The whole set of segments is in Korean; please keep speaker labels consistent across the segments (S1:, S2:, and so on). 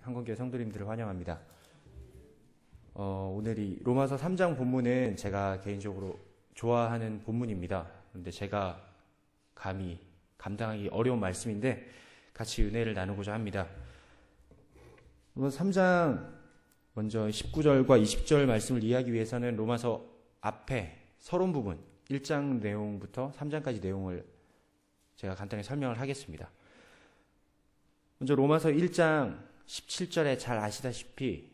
S1: 한국교회 성도님들을 환영합니다. 오늘 이 로마서 3장 본문은 제가 개인적으로 좋아하는 본문입니다. 그런데 제가 감히 감당하기 어려운 말씀인데 같이 은혜를 나누고자 합니다. 로마서 3장 먼저 19절과 20절 말씀을 이해하기 위해서는 로마서 앞에 서론 부분 1장 내용부터 3장까지 내용을 제가 간단히 설명을 하겠습니다. 먼저 로마서 1장 17절에 잘 아시다시피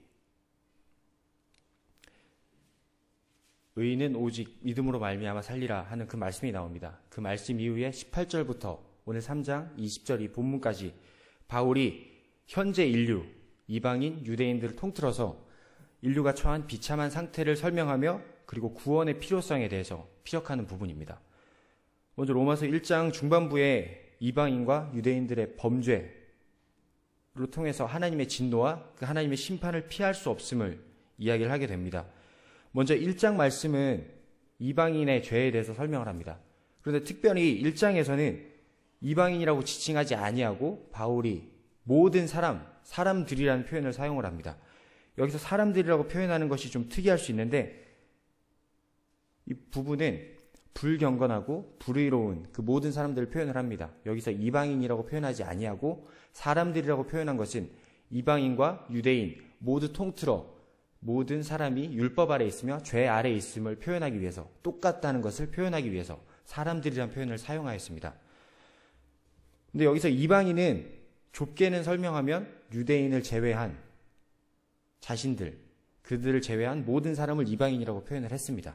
S1: 의인은 오직 믿음으로 말미암아 살리라 하는 그 말씀이 나옵니다. 그 말씀 이후에 18절부터 오늘 3장 20절 이 본문까지 바울이 현재 인류, 이방인, 유대인들을 통틀어서 인류가 처한 비참한 상태를 설명하며 그리고 구원의 필요성에 대해서 피력하는 부분입니다. 먼저 로마서 1장 중반부에 이방인과 유대인들의 범죄로 통해서 하나님의 진노와 그 하나님의 심판을 피할 수 없음을 이야기를 하게 됩니다. 먼저 1장 말씀은 이방인의 죄에 대해서 설명을 합니다. 그런데 특별히 1장에서는 이방인이라고 지칭하지 아니하고 바울이 모든 사람들이라는 표현을 사용을 합니다. 여기서 사람들이라고 표현하는 것이 좀 특이할 수 있는데 이 부분은 불경건하고 불의로운 그 모든 사람들을 표현을 합니다. 여기서 이방인이라고 표현하지 아니하고 사람들이라고 표현한 것은 이방인과 유대인 모두 통틀어 모든 사람이 율법 아래 있으며 죄 아래 있음을 표현하기 위해서 똑같다는 것을 표현하기 위해서 사람들이라는 표현을 사용하였습니다. 근데 여기서 이방인은 좁게는 설명하면 유대인을 제외한 자신들, 그들을 제외한 모든 사람을 이방인이라고 표현을 했습니다.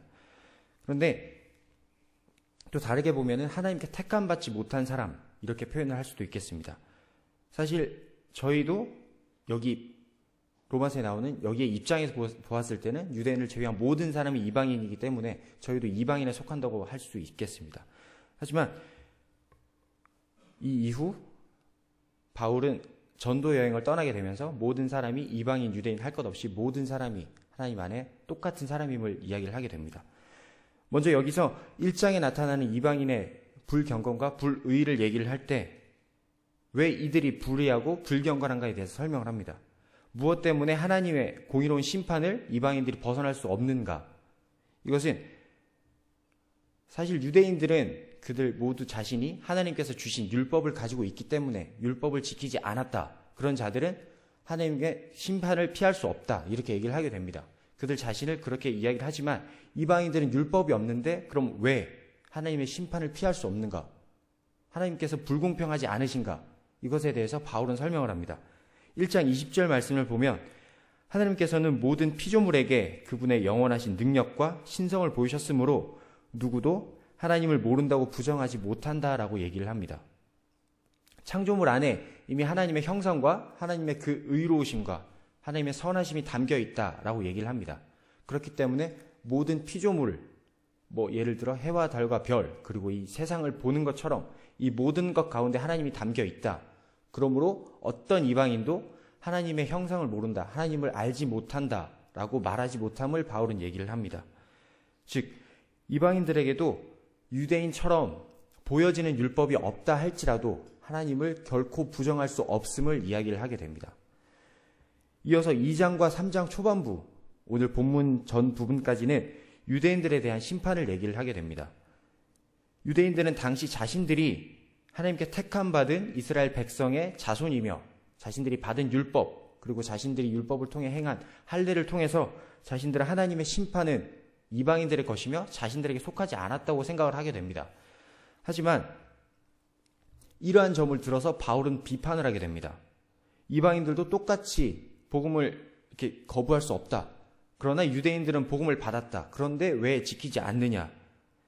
S1: 그런데 또 다르게 보면은 하나님께 택함받지 못한 사람 이렇게 표현을 할 수도 있겠습니다. 사실 저희도 여기 로마서에 나오는 여기에 입장에서 보았을 때는 유대인을 제외한 모든 사람이 이방인이기 때문에 저희도 이방인에 속한다고 할 수 있겠습니다. 하지만 이 이후 바울은 전도 여행을 떠나게 되면서 모든 사람이 이방인, 유대인 할 것 없이 모든 사람이 하나님 안에 똑같은 사람임을 이야기를 하게 됩니다. 먼저 여기서 1장에 나타나는 이방인의 불경건과 불의를 얘기를 할 때 왜 이들이 불의하고 불경건한가에 대해서 설명을 합니다. 무엇 때문에 하나님의 공의로운 심판을 이방인들이 벗어날 수 없는가? 이것은 사실 유대인들은 그들 모두 자신이 하나님께서 주신 율법을 가지고 있기 때문에 율법을 지키지 않았다. 그런 자들은 하나님의 심판을 피할 수 없다. 이렇게 얘기를 하게 됩니다. 그들 자신을 그렇게 이야기를 하지만 이방인들은 율법이 없는데 그럼 왜 하나님의 심판을 피할 수 없는가? 하나님께서 불공평하지 않으신가? 이것에 대해서 바울은 설명을 합니다. 1장 20절 말씀을 보면 하나님께서는 모든 피조물에게 그분의 영원하신 능력과 신성을 보이셨으므로 누구도 하나님을 모른다고 부정하지 못한다라고 얘기를 합니다. 창조물 안에 이미 하나님의 형상과 하나님의 그 의로우심과 하나님의 선하심이 담겨 있다라고 얘기를 합니다. 그렇기 때문에 모든 피조물, 예를 들어 해와 달과 별, 그리고 이 세상을 보는 것처럼 이 모든 것 가운데 하나님이 담겨 있다. 그러므로 어떤 이방인도 하나님의 형상을 모른다, 하나님을 알지 못한다라고 말하지 못함을 바울은 얘기를 합니다. 즉 이방인들에게도 유대인처럼 보여지는 율법이 없다 할지라도 하나님을 결코 부정할 수 없음을 이야기를 하게 됩니다. 이어서 2장과 3장 초반부, 오늘 본문 전 부분까지는 유대인들에 대한 심판을 얘기를 하게 됩니다. 유대인들은 당시 자신들이 하나님께 택함받은 이스라엘 백성의 자손이며 자신들이 받은 율법, 그리고 자신들이 율법을 통해 행한 할례를 통해서 자신들의 하나님의 심판은 이방인들의 것이며 자신들에게 속하지 않았다고 생각을 하게 됩니다. 하지만 이러한 점을 들어서 바울은 비판을 하게 됩니다. 이방인들도 똑같이 복음을 이렇게 거부할 수 없다. 그러나 유대인들은 복음을 받았다. 그런데 왜 지키지 않느냐?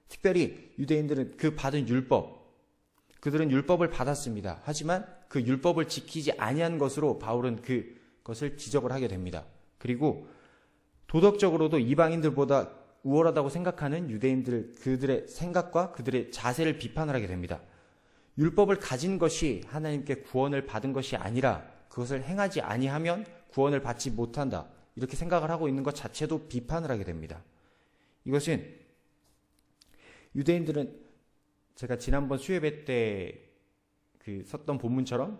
S1: 특별히 유대인들은 그 받은 율법, 그들은 율법을 받았습니다. 하지만 그 율법을 지키지 아니한 것으로 바울은 그것을 지적을 하게 됩니다. 그리고 도덕적으로도 이방인들보다 우월하다고 생각하는 유대인들, 그들의 생각과 그들의 자세를 비판을 하게 됩니다. 율법을 가진 것이 하나님께 구원을 받은 것이 아니라 그것을 행하지 아니하면 구원을 받지 못한다. 이렇게 생각을 하고 있는 것 자체도 비판을 하게 됩니다. 이것은 유대인들은 제가 지난번 수예배 때 썼던 본문처럼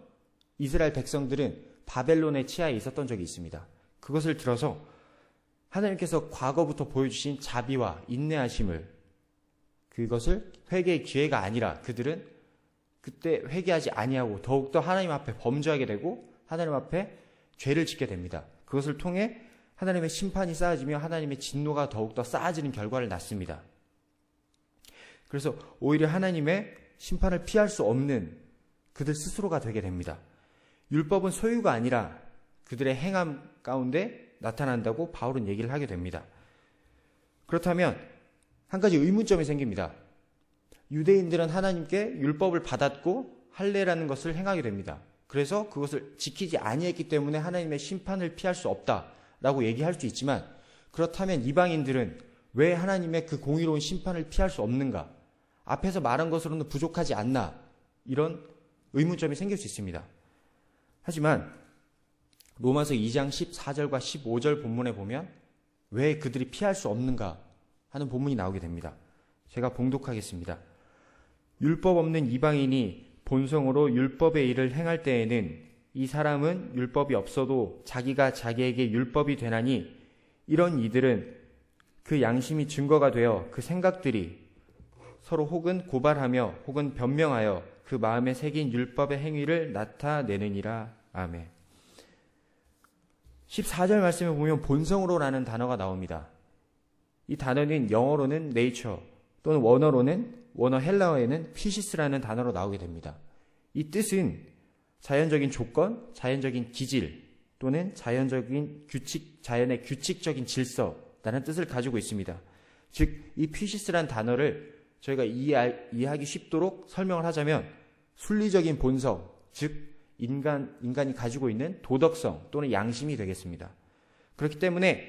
S1: 이스라엘 백성들은 바벨론의 치하에 있었던 적이 있습니다. 그것을 들어서 하나님께서 과거부터 보여주신 자비와 인내하심을, 그것을 회개의 기회가 아니라 그들은 그때 회개하지 아니하고 더욱더 하나님 앞에 범죄하게 되고 하나님 앞에 죄를 짓게 됩니다. 그것을 통해 하나님의 심판이 쌓아지며 하나님의 진노가 더욱더 쌓아지는 결과를 낳습니다. 그래서 오히려 하나님의 심판을 피할 수 없는 그들 스스로가 되게 됩니다. 율법은 소유가 아니라 그들의 행함 가운데 나타난다고 바울은 얘기를 하게 됩니다. 그렇다면 한 가지 의문점이 생깁니다. 유대인들은 하나님께 율법을 받았고 할례라는 것을 행하게 됩니다. 그래서 그것을 지키지 아니했기 때문에 하나님의 심판을 피할 수 없다라고 얘기할 수 있지만, 그렇다면 이방인들은 왜 하나님의 그 공의로운 심판을 피할 수 없는가? 앞에서 말한 것으로는 부족하지 않나? 이런 의문점이 생길 수 있습니다. 하지만 로마서 2장 14절과 15절 본문에 보면 왜 그들이 피할 수 없는가 하는 본문이 나오게 됩니다. 제가 봉독하겠습니다. 율법 없는 이방인이 본성으로 율법의 일을 행할 때에는 이 사람은 율법이 없어도 자기가 자기에게 율법이 되나니, 이런 이들은 그 양심이 증거가 되어 그 생각들이 서로 혹은 고발하며 혹은 변명하여 그 마음에 새긴 율법의 행위를 나타내느니라. 아멘. 14절 말씀에 보면 본성으로라는 단어가 나옵니다. 이 단어는 영어로는 nature 또는 원어 헬라어에는 피시스라는 단어로 나오게 됩니다. 이 뜻은 자연적인 조건, 자연적인 기질 또는 자연적인 규칙, 자연의 규칙적인 질서라는 뜻을 가지고 있습니다. 즉, 이 피시스라는 단어를 저희가 이해하기 쉽도록 설명을 하자면 순리적인 본성, 즉 인간이 가지고 있는 도덕성 또는 양심이 되겠습니다. 그렇기 때문에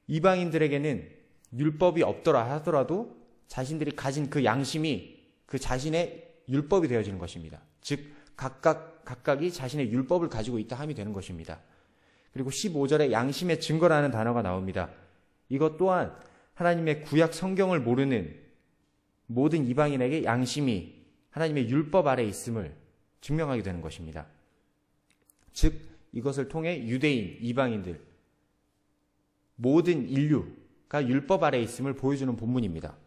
S1: 이방인들에게는 율법이 없더라 하더라도 자신들이 가진 그 양심이 그 자신의 율법이 되어지는 것입니다. 즉 각각이 자신의 율법을 가지고 있다 함이 되는 것입니다. 그리고 15절에 양심의 증거라는 단어가 나옵니다. 이것 또한 하나님의 구약 성경을 모르는 모든 이방인에게 양심이 하나님의 율법 아래 있음을 증명하게 되는 것입니다. 즉 이것을 통해 유대인, 이방인들 모든 인류가 율법 아래 있음을 보여주는 본문입니다.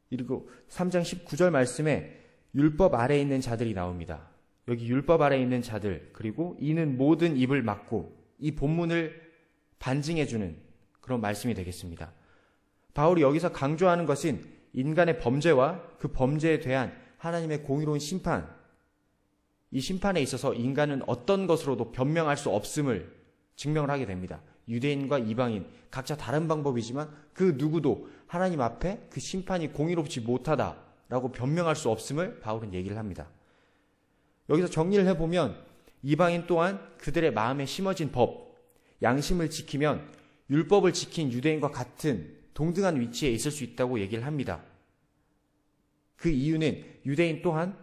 S1: 그리고 3장 19절 말씀에 율법 아래 있는 자들이 나옵니다. 여기 율법 아래 있는 자들, 그리고 이는 모든 입을 막고, 이 본문을 반증해주는 그런 말씀이 되겠습니다. 바울이 여기서 강조하는 것은 인간의 범죄와 그 범죄에 대한 하나님의 공의로운 심판, 이 심판에 있어서 인간은 어떤 것으로도 변명할 수 없음을 증명을 하게 됩니다. 유대인과 이방인 각자 다른 방법이지만 그 누구도 하나님 앞에 그 심판이 공의롭지 못하다라고 변명할 수 없음을 바울은 얘기를 합니다. 여기서 정리를 해보면 이방인 또한 그들의 마음에 심어진 법, 양심을 지키면 율법을 지킨 유대인과 같은 동등한 위치에 있을 수 있다고 얘기를 합니다. 그 이유는 유대인 또한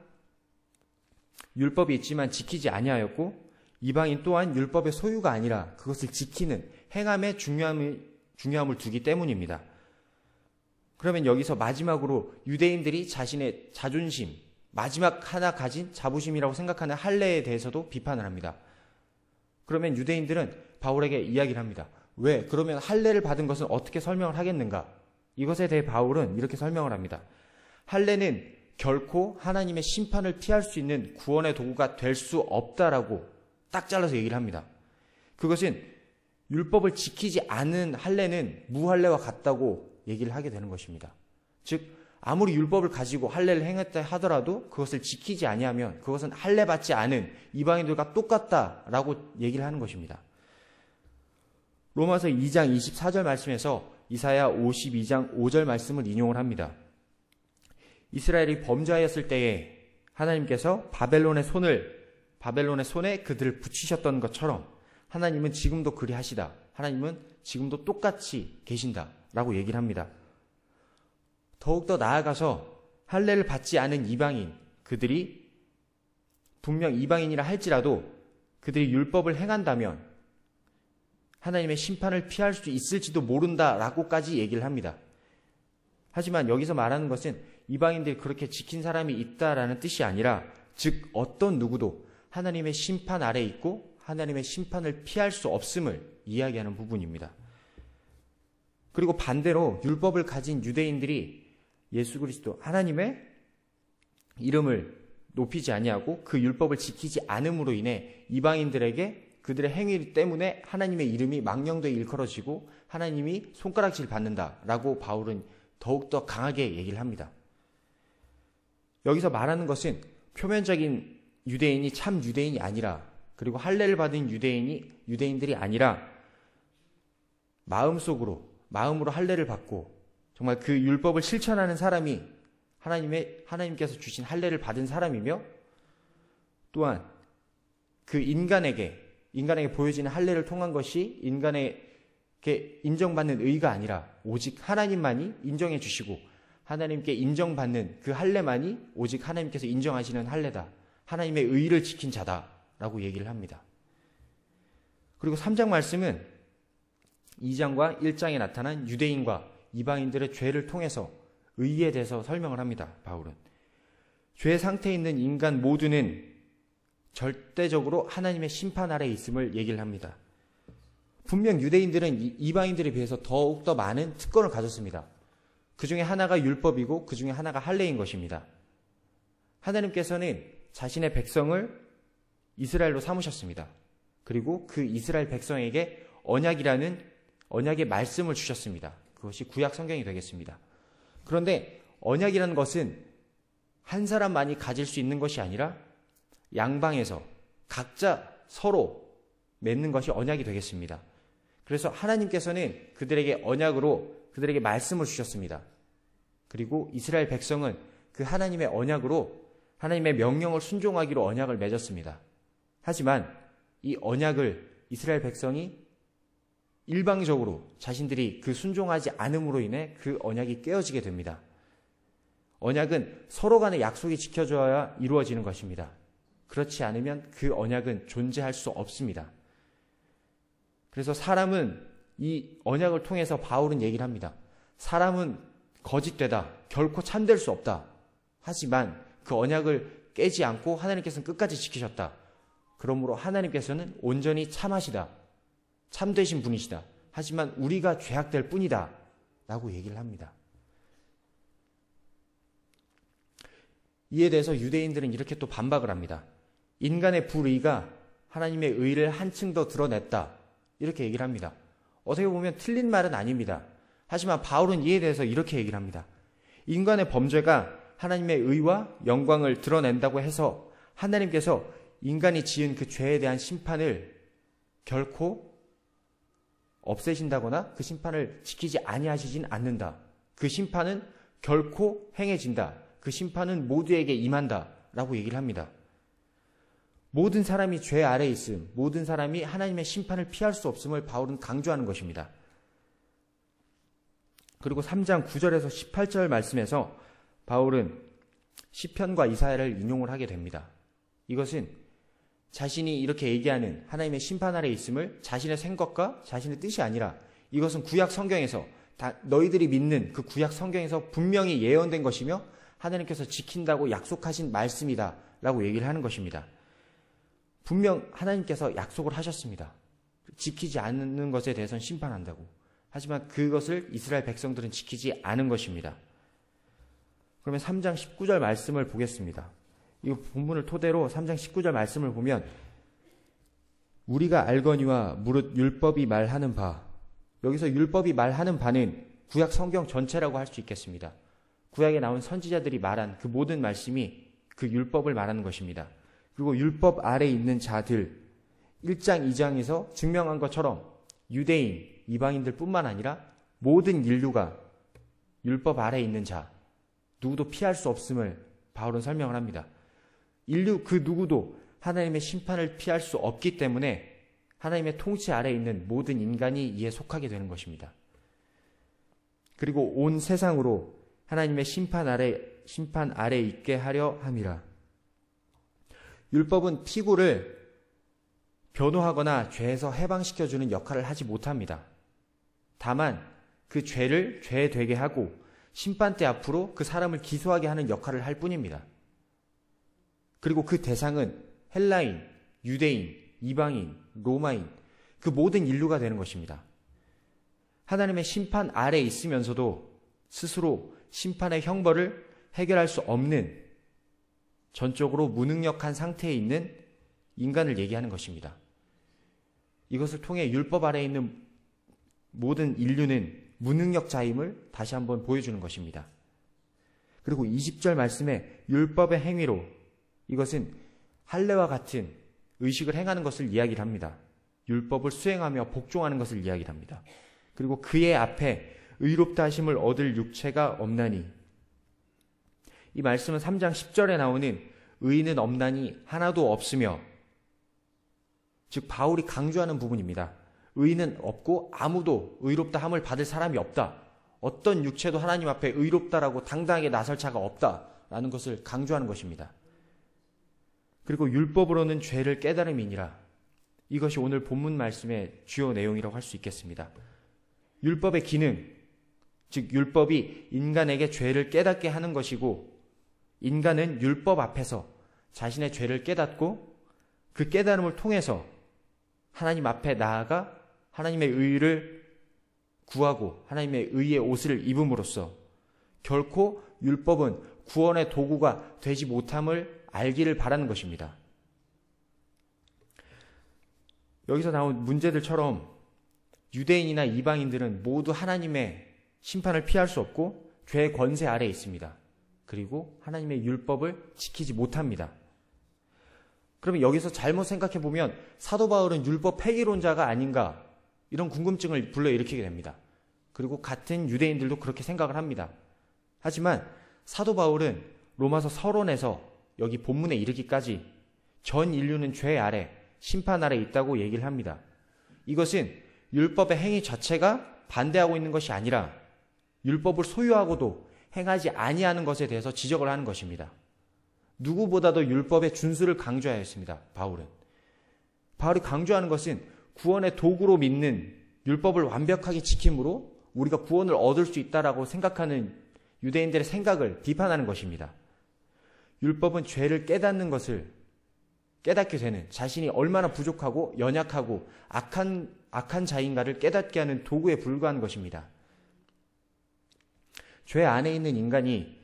S1: 율법이 있지만 지키지 아니하였고 이방인 또한 율법의 소유가 아니라 그것을 지키는 행함의 중요함을 두기 때문입니다. 그러면 여기서 마지막으로 유대인들이 자신의 자존심, 마지막 하나 가진 자부심이라고 생각하는 할례에 대해서도 비판을 합니다. 그러면 유대인들은 바울에게 이야기를 합니다. 왜? 그러면 할례를 받은 것은 어떻게 설명을 하겠는가? 이것에 대해 바울은 이렇게 설명을 합니다. 할례는 결코 하나님의 심판을 피할 수 있는 구원의 도구가 될 수 없다라고 딱 잘라서 얘기를 합니다. 그것은 율법을 지키지 않은 할례는 무할례와 같다고 얘기를 하게 되는 것입니다. 즉 아무리 율법을 가지고 할례를 행했다 하더라도 그것을 지키지 아니하면 그것은 할례 받지 않은 이방인들과 똑같다라고 얘기를 하는 것입니다. 로마서 2장 24절 말씀에서 이사야 52장 5절 말씀을 인용을 합니다. 이스라엘이 범죄하였을 때에 하나님께서 바벨론의 손에 그들을 붙이셨던 것처럼 하나님은 지금도 그리하시다. 하나님은 지금도 똑같이 계신다라고 얘기를 합니다. 더욱더 나아가서 할례를 받지 않은 이방인, 그들이 분명 이방인이라 할지라도 그들이 율법을 행한다면 하나님의 심판을 피할 수 있을지도 모른다라고까지 얘기를 합니다. 하지만 여기서 말하는 것은 이방인들이 그렇게 지킨 사람이 있다라는 뜻이 아니라 즉 어떤 누구도 하나님의 심판 아래 있고 하나님의 심판을 피할 수 없음을 이야기하는 부분입니다. 그리고 반대로 율법을 가진 유대인들이 예수 그리스도 하나님의 이름을 높이지 아니하고 그 율법을 지키지 않음으로 인해 이방인들에게 그들의 행위 때문에 하나님의 이름이 망령되이 일컬어지고 하나님이 손가락질 받는다라고 바울은 더욱더 강하게 얘기를 합니다. 여기서 말하는 것은 표면적인 유대인이 참 유대인이 아니라, 그리고 할례를 받은 유대인들이 아니라 마음으로 할례를 받고 정말 그 율법을 실천하는 사람이 하나님께서 주신 할례를 받은 사람이며, 또한 그 인간에게 보여지는 할례를 통한 것이 인간에게 인정받는 의가 아니라 오직 하나님만이 인정해 주시고 하나님께 인정받는 그 할례만이 오직 하나님께서 인정하시는 할례다, 하나님의 의를 지킨 자다라고 얘기를 합니다. 그리고 3장 말씀은 2장과 1장에 나타난 유대인과 이방인들의 죄를 통해서 의에 대해서 설명을 합니다. 바울은 죄 상태에 있는 인간 모두는 절대적으로 하나님의 심판 아래에 있음을 얘기를 합니다. 분명 유대인들은 이방인들에 비해서 더욱더 많은 특권을 가졌습니다. 그 중에 하나가 율법이고 그 중에 하나가 할례인 것입니다. 하나님께서는 자신의 백성을 이스라엘로 삼으셨습니다. 그리고 그 이스라엘 백성에게 언약의 말씀을 주셨습니다. 그것이 구약 성경이 되겠습니다. 그런데 언약이라는 것은 한 사람만이 가질 수 있는 것이 아니라 양방에서 각자 서로 맺는 것이 언약이 되겠습니다. 그래서 하나님께서는 그들에게 언약으로 그들에게 말씀을 주셨습니다. 그리고 이스라엘 백성은 그 하나님의 언약으로 하나님의 명령을 순종하기로 언약을 맺었습니다. 하지만 이 언약을 이스라엘 백성이 일방적으로 자신들이 그 순종하지 않음으로 인해 그 언약이 깨어지게 됩니다. 언약은 서로 간의 약속이 지켜져야 이루어지는 것입니다. 그렇지 않으면 그 언약은 존재할 수 없습니다. 그래서 사람은 이 언약을 통해서 바울은 얘기를 합니다. 사람은 거짓되다, 결코 참될 수 없다. 하지만 그 언약을 깨지 않고 하나님께서는 끝까지 지키셨다. 그러므로 하나님께서는 온전히 참하시다, 참되신 분이시다. 하지만 우리가 죄악될 뿐이다 라고 얘기를 합니다. 이에 대해서 유대인들은 이렇게 또 반박을 합니다. 인간의 불의가 하나님의 의를 한층 더 드러냈다, 이렇게 얘기를 합니다. 어떻게 보면 틀린 말은 아닙니다. 하지만 바울은 이에 대해서 이렇게 얘기를 합니다. 인간의 범죄가 하나님의 의와 영광을 드러낸다고 해서 하나님께서 인간이 지은 그 죄에 대한 심판을 결코 없애신다거나 그 심판을 지키지 아니하시진 않는다. 그 심판은 결코 행해진다. 그 심판은 모두에게 임한다 라고 얘기를 합니다. 모든 사람이 죄 아래에 있음, 모든 사람이 하나님의 심판을 피할 수 없음을 바울은 강조하는 것입니다. 그리고 3장 9절에서 18절 말씀에서 바울은 시편과 이사야를 인용을 하게 됩니다. 이것은 자신이 이렇게 얘기하는 하나님의 심판 아래에 있음을 자신의 생각과 자신의 뜻이 아니라 이것은 구약 성경에서 너희들이 믿는 그 구약 성경에서 분명히 예언된 것이며 하나님께서 지킨다고 약속하신 말씀이다 라고 얘기를 하는 것입니다. 분명 하나님께서 약속을 하셨습니다. 지키지 않는 것에 대해서는 심판한다고. 하지만 그것을 이스라엘 백성들은 지키지 않은 것입니다. 그러면 3장 19절 말씀을 보겠습니다. 이 본문을 토대로 3장 19절 말씀을 보면 우리가 알거니와 무릇 율법이 말하는 바, 여기서 율법이 말하는 바는 구약 성경 전체라고 할 수 있겠습니다. 구약에 나온 선지자들이 말한 그 모든 말씀이 그 율법을 말하는 것입니다. 그리고 율법 아래에 있는 자들, 1장 2장에서 증명한 것처럼 유대인, 이방인들 뿐만 아니라 모든 인류가 율법 아래에 있는 자, 누구도 피할 수 없음을 바울은 설명을 합니다. 인류 그 누구도 하나님의 심판을 피할 수 없기 때문에 하나님의 통치 아래에 있는 모든 인간이 이에 속하게 되는 것입니다. 그리고 온 세상으로 하나님의 심판 아래에 있게 하려 함이라. 율법은 피고를 변호하거나 죄에서 해방시켜주는 역할을 하지 못합니다. 다만 그 죄를 죄되게 하고 심판대 앞으로 그 사람을 기소하게 하는 역할을 할 뿐입니다. 그리고 그 대상은 헬라인, 유대인, 이방인, 로마인, 그 모든 인류가 되는 것입니다. 하나님의 심판 아래에 있으면서도 스스로 심판의 형벌을 해결할 수 없는 전적으로 무능력한 상태에 있는 인간을 얘기하는 것입니다. 이것을 통해 율법 아래에 있는 모든 인류는 무능력자임을 다시 한번 보여주는 것입니다. 그리고 20절 말씀에 율법의 행위로, 이것은 할례와 같은 의식을 행하는 것을 이야기를 합니다. 율법을 수행하며 복종하는 것을 이야기를 합니다. 그리고 그의 앞에 의롭다 하심을 얻을 육체가 없나니, 이 말씀은 3장 10절에 나오는 의인은 없나니 하나도 없으며, 즉 바울이 강조하는 부분입니다. 의인은 없고 아무도 의롭다 함을 받을 사람이 없다. 어떤 육체도 하나님 앞에 의롭다라고 당당하게 나설 자가 없다라는 것을 강조하는 것입니다. 그리고 율법으로는 죄를 깨달음이니라. 이것이 오늘 본문 말씀의 주요 내용이라고 할 수 있겠습니다. 율법의 기능, 즉 율법이 인간에게 죄를 깨닫게 하는 것이고, 인간은 율법 앞에서 자신의 죄를 깨닫고 그 깨달음을 통해서 하나님 앞에 나아가 하나님의 의를 구하고 하나님의 의의 옷을 입음으로써 결코 율법은 구원의 도구가 되지 못함을 알기를 바라는 것입니다. 여기서 나온 문제들처럼 유대인이나 이방인들은 모두 하나님의 심판을 피할 수 없고 죄의 권세 아래에 있습니다. 그리고 하나님의 율법을 지키지 못합니다. 그러면 여기서 잘못 생각해보면 사도 바울은 율법 폐기론자가 아닌가, 이런 궁금증을 불러일으키게 됩니다. 그리고 같은 유대인들도 그렇게 생각을 합니다. 하지만 사도 바울은 로마서 서론에서 여기 본문에 이르기까지 전 인류는 죄 아래, 심판 아래 있다고 얘기를 합니다. 이것은 율법의 행위 자체가 반대하고 있는 것이 아니라 율법을 소유하고도 행하지 아니하는 것에 대해서 지적을 하는 것입니다. 누구보다도 율법의 준수를 강조하였습니다. 바울이 강조하는 것은 구원의 도구로 믿는 율법을 완벽하게 지킴으로 우리가 구원을 얻을 수 있다라고 생각하는 유대인들의 생각을 비판하는 것입니다. 율법은 죄를 깨닫는 것을 깨닫게 되는, 자신이 얼마나 부족하고 연약하고 악한 자인가를 깨닫게 하는 도구에 불과한 것입니다. 죄 안에 있는 인간이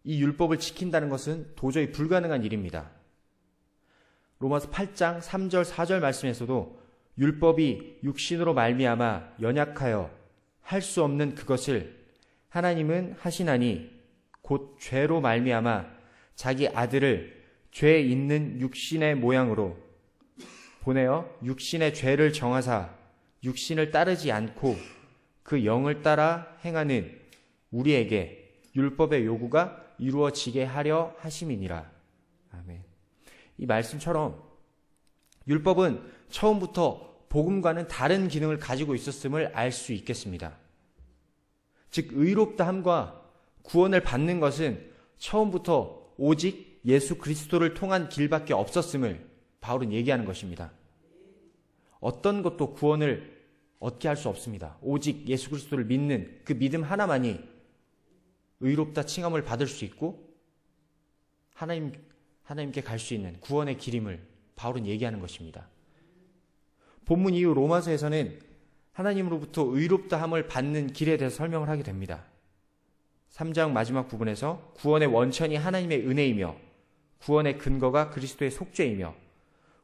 S1: 이 율법을 지킨다는 것은 도저히 불가능한 일입니다. 로마서 8장 3절 4절 말씀에서도 율법이 육신으로 말미암아 연약하여 할 수 없는 그것을 하나님은 하시나니 곧 죄로 말미암아 자기 아들을 죄 있는 육신의 모양으로 보내어 육신의 죄를 정하사 육신을 따르지 않고 그 영을 따라 행하는 우리에게 율법의 요구가 이루어지게 하려 하심이니라. 아멘. 이 말씀처럼 율법은 처음부터 복음과는 다른 기능을 가지고 있었음을 알 수 있겠습니다. 즉 의롭다함과 구원을 받는 것은 처음부터 오직 예수 그리스도를 통한 길밖에 없었음을 바울은 얘기하는 것입니다. 어떤 것도 구원을 얻게 할 수 없습니다. 오직 예수 그리스도를 믿는 그 믿음 하나만이 의롭다 칭함을 받을 수 있고 하나님께 갈 수 있는 구원의 길임을 바울은 얘기하는 것입니다. 본문 이후 로마서에서는 하나님으로부터 의롭다함을 받는 길에 대해서 설명을 하게 됩니다. 3장 마지막 부분에서 구원의 원천이 하나님의 은혜이며 구원의 근거가 그리스도의 속죄이며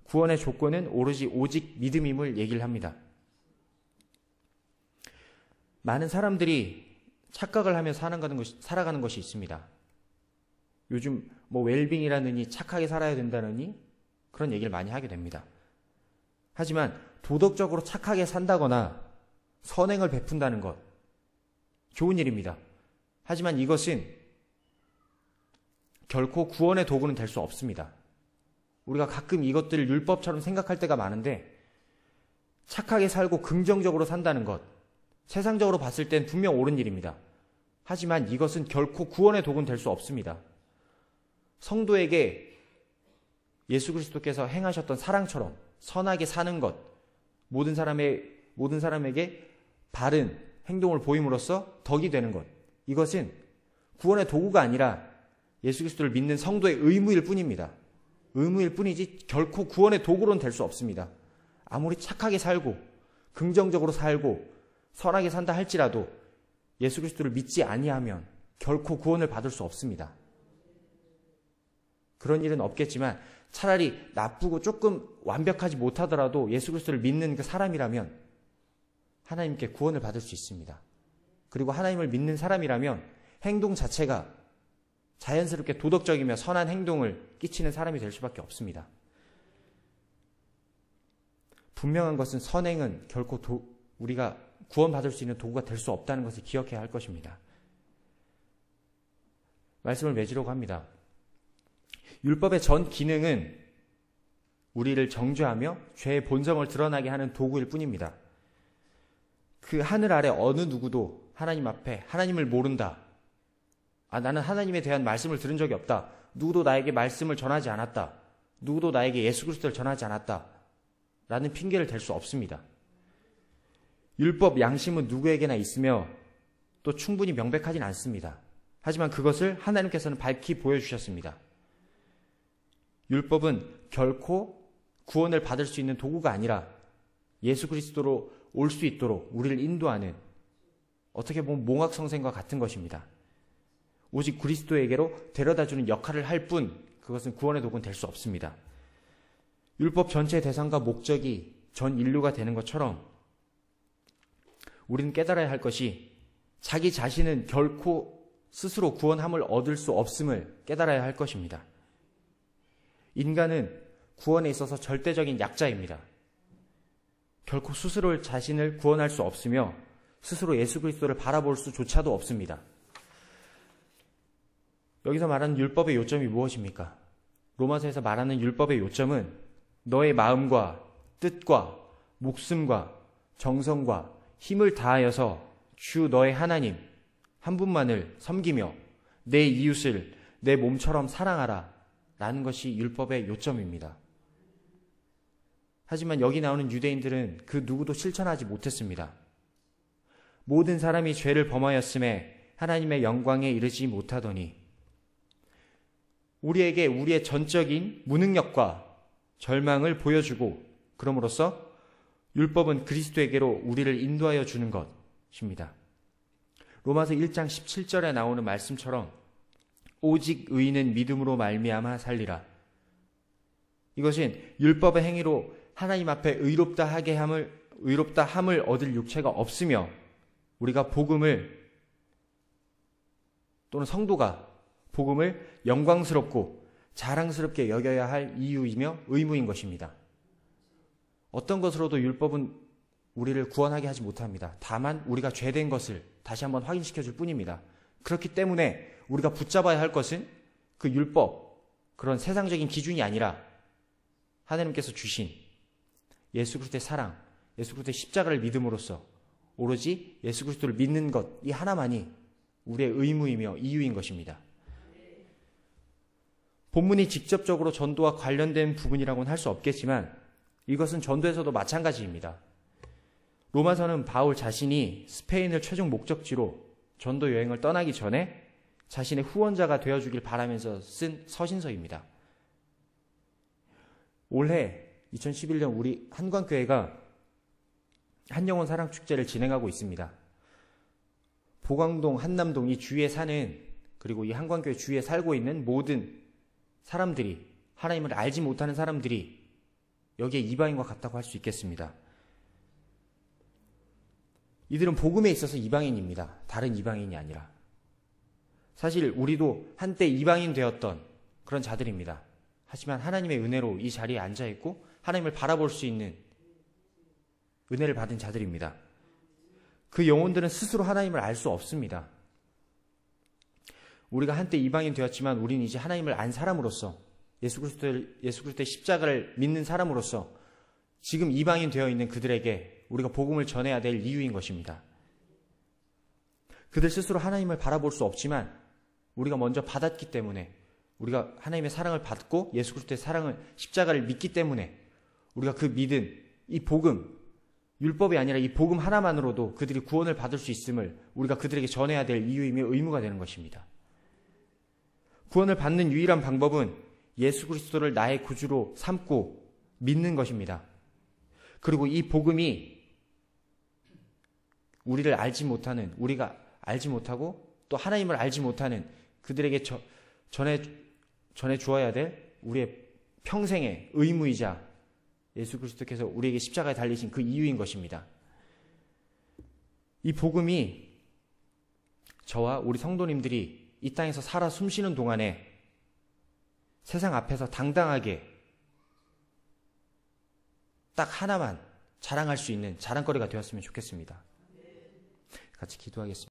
S1: 구원의 조건은 오직 믿음임을 얘기를 합니다. 많은 사람들이 착각을 하며 살아가는 것이 있습니다. 요즘 웰빙이라느니 착하게 살아야 된다느니 그런 얘기를 많이 하게 됩니다. 하지만 도덕적으로 착하게 산다거나 선행을 베푼다는 것 좋은 일입니다. 하지만 이것은 결코 구원의 도구는 될 수 없습니다. 우리가 가끔 이것들을 율법처럼 생각할 때가 많은데 착하게 살고 긍정적으로 산다는 것 세상적으로 봤을 땐 분명 옳은 일입니다. 하지만 이것은 결코 구원의 도구는 될 수 없습니다. 성도에게 예수 그리스도께서 행하셨던 사랑처럼 선하게 사는 것, 모든 사람에게 바른 행동을 보임으로써 덕이 되는 것, 이것은 구원의 도구가 아니라 예수 그리스도를 믿는 성도의 의무일 뿐입니다. 의무일 뿐이지 결코 구원의 도구로는 될 수 없습니다. 아무리 착하게 살고 긍정적으로 살고 선하게 산다 할지라도 예수 그리스도를 믿지 아니하면 결코 구원을 받을 수 없습니다. 그런 일은 없겠지만 차라리 나쁘고 조금 완벽하지 못하더라도 예수 그리스도를 믿는 그 사람이라면 하나님께 구원을 받을 수 있습니다. 그리고 하나님을 믿는 사람이라면 행동 자체가 자연스럽게 도덕적이며 선한 행동을 끼치는 사람이 될 수밖에 없습니다. 분명한 것은 선행은 결코 우리가 구원받을 수 있는 도구가 될 수 없다는 것을 기억해야 할 것입니다. 말씀을 맺으려고 합니다. 율법의 전 기능은 우리를 정죄하며 죄의 본성을 드러나게 하는 도구일 뿐입니다. 그 하늘 아래 어느 누구도 하나님 앞에 하나님을 모른다. 나는 하나님에 대한 말씀을 들은 적이 없다. 누구도 나에게 말씀을 전하지 않았다. 누구도 나에게 예수 그리스도를 전하지 않았다. 라는 핑계를 댈 수 없습니다. 율법 양심은 누구에게나 있으며 또 충분히 명백하진 않습니다. 하지만 그것을 하나님께서는 밝히 보여주셨습니다. 율법은 결코 구원을 받을 수 있는 도구가 아니라 예수 그리스도로 올 수 있도록 우리를 인도하는 어떻게 보면 몽학성생과 같은 것입니다. 오직 그리스도에게로 데려다주는 역할을 할 뿐 그것은 구원의 도구는 될 수 없습니다. 율법 전체의 대상과 목적이 전 인류가 되는 것처럼 우리는 깨달아야 할 것이 자기 자신은 결코 스스로 구원함을 얻을 수 없음을 깨달아야 할 것입니다. 인간은 구원에 있어서 절대적인 약자입니다. 결코 스스로 자신을 구원할 수 없으며 스스로 예수 그리스도를 바라볼 수조차도 없습니다. 여기서 말하는 율법의 요점이 무엇입니까? 로마서에서 말하는 율법의 요점은 너의 마음과 뜻과 목숨과 정성과 힘을 다하여서 주 너의 하나님 한 분만을 섬기며 내 이웃을 내 몸처럼 사랑하라 라는 것이 율법의 요점입니다. 하지만 여기 나오는 유대인들은 그 누구도 실천하지 못했습니다. 모든 사람이 죄를 범하였음에 하나님의 영광에 이르지 못하더니 우리에게 우리의 전적인 무능력과 절망을 보여주고 그럼으로써 율법은 그리스도에게로 우리를 인도하여 주는 것입니다. 로마서 1장 17절에 나오는 말씀처럼 오직 의인은 믿음으로 말미암아 살리라. 이것은 율법의 행위로 하나님 앞에 의롭다 함을 얻을 육체가 없으며 우리가 복음을 또는 성도가 복음을 영광스럽고 자랑스럽게 여겨야 할 이유이며 의무인 것입니다. 어떤 것으로도 율법은 우리를 구원하게 하지 못합니다. 다만 우리가 죄된 것을 다시 한번 확인시켜 줄 뿐입니다. 그렇기 때문에 우리가 붙잡아야 할 것은 그 율법, 그런 세상적인 기준이 아니라 하나님께서 주신 예수 그리스도의 사랑, 예수 그리스도의 십자가를 믿음으로써 오로지 예수 그리스도를 믿는 것, 이 하나만이 우리의 의무이며 이유인 것입니다. 본문이 직접적으로 전도와 관련된 부분이라고는 할 수 없겠지만 이것은 전도에서도 마찬가지입니다. 로마서는 바울 자신이 스페인을 최종 목적지로 전도 여행을 떠나기 전에 자신의 후원자가 되어주길 바라면서 쓴 서신서입니다. 올해 2011년 우리 한광교회가 한영혼 사랑축제를 진행하고 있습니다. 보광동, 한남동 이 주위에 사는 그리고 이 한광교회 주위에 살고 있는 모든 사람들이 하나님을 알지 못하는 사람들이 여기에 이방인과 같다고 할 수 있겠습니다. 이들은 복음에 있어서 이방인입니다. 다른 이방인이 아니라. 사실 우리도 한때 이방인 되었던 그런 자들입니다. 하지만 하나님의 은혜로 이 자리에 앉아있고 하나님을 바라볼 수 있는 은혜를 받은 자들입니다. 그 영혼들은 스스로 하나님을 알 수 없습니다. 우리가 한때 이방인 되었지만 우리는 이제 하나님을 안 사람으로서 예수 그리스도의 십자가를 믿는 사람으로서 지금 이방인 되어 있는 그들에게 우리가 복음을 전해야 될 이유인 것입니다. 그들 스스로 하나님을 바라볼 수 없지만 우리가 먼저 받았기 때문에 우리가 하나님의 사랑을 받고 예수 그리스도의 사랑을 십자가를 믿기 때문에 우리가 그 믿은 이 복음, 율법이 아니라 이 복음 하나만으로도 그들이 구원을 받을 수 있음을 우리가 그들에게 전해야 될 이유이며 의무가 되는 것입니다. 구원을 받는 유일한 방법은 예수 그리스도를 나의 구주로 삼고 믿는 것입니다. 그리고 이 복음이 우리가 알지 못하고 또 하나님을 알지 못하는 그들에게 전해 주어야 될 우리의 평생의 의무이자 예수 그리스도께서 우리에게 십자가에 달리신 그 이유인 것입니다. 이 복음이 저와 우리 성도님들이 이 땅에서 살아 숨쉬는 동안에 세상 앞에서 당당하게 딱 하나만 자랑할 수 있는 자랑거리가 되었으면 좋겠습니다. 같이 기도하겠습니다.